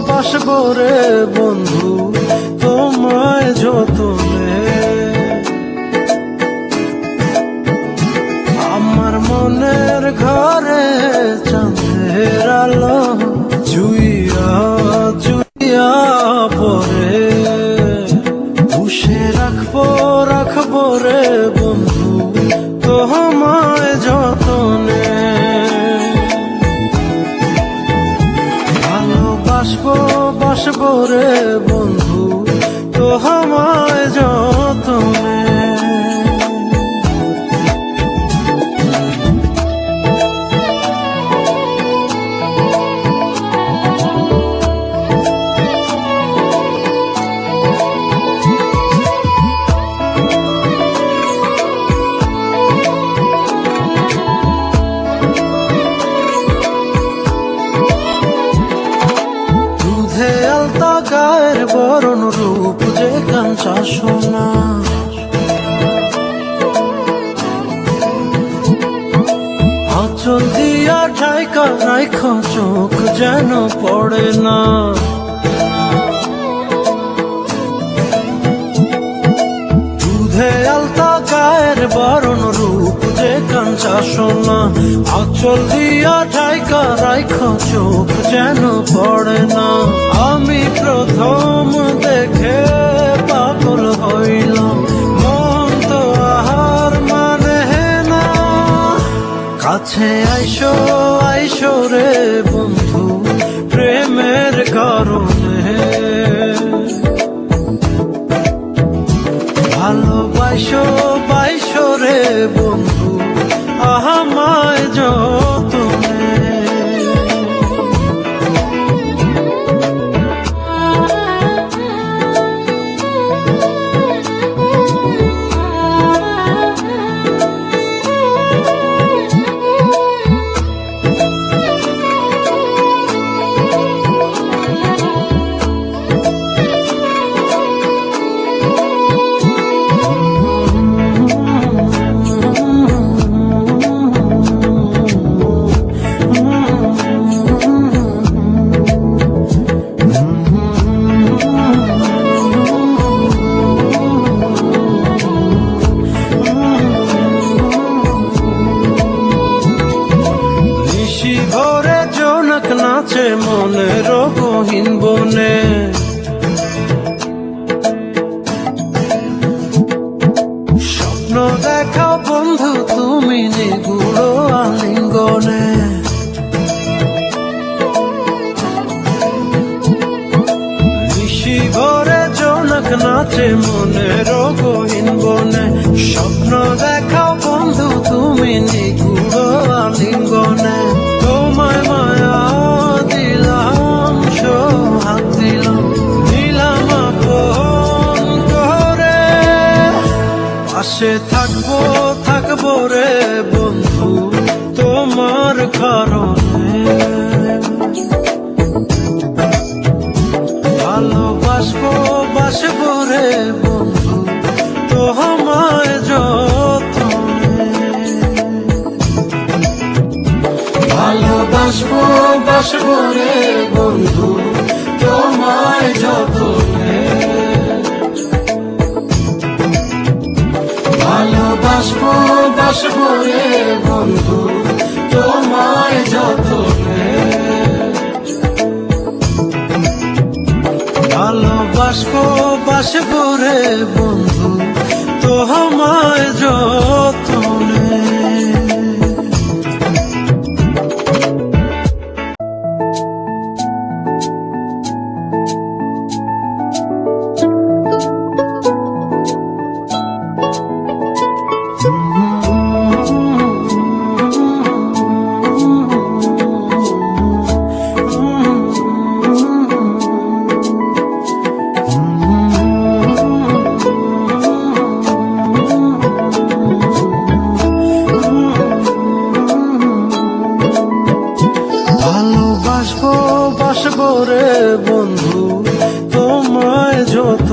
বাসবো রে বন্ধু তোমায় যতনে, আমার মনের ঘরে চাঁদের আলো জুইয়া জুইয়া পরে, পুষে রাখবো রে বন্ধু তোমায় যতনে। বাসবো রে বন্ধু তোমায় যতনে। গায়ের বরণ রূপ যে কাঞ্চা সোনা, আঁচল দিয়া ঠাইকা রাইখ চোখ যেন পড়ে না। দুধে আলতা গায়ের বরণ রূপ যে কাঞ্চা সোনা, আঁচল দিয়া ঠাইকা রাইখ চোখ যেন পড়ে না। আমি প্রথম দেখে পাগল হইলাম, মন তো আহার মানে না। কাছে আইসো রে বন্ধু প্রেমের কারণে, ভালোবাসো রে বন্ধু আমায় যতনে। ভোরে জোনাক নাচে মনের গহীন বনে, স্বপ্ন দেখাও বন্ধু তুমি নিগুড় আলিঙ্গনে। নিশি ভোরে জোনাক নাচে মনের গহীন বনে, স্বপ্ন দেখাও বন্ধু তুমি নিগুড় আলিঙ্গনে। তোমায় মায়া দিলাম সোহাগ দিলাম, দিলাম আপন করে। পাশে থাকবো রে বন্ধু তোমার কারণে, ভালোবাসবো রে বন্ধু তোমায় যতনে। ভালোবাসবো রে বন্ধু তোমায় যতনে, ভালোবাসবো রে বন্ধু তোমায় যতনে, ভালোবাসবো রে বন্ধু তোমায় যতনে। রে বন্ধু, তোমায় যত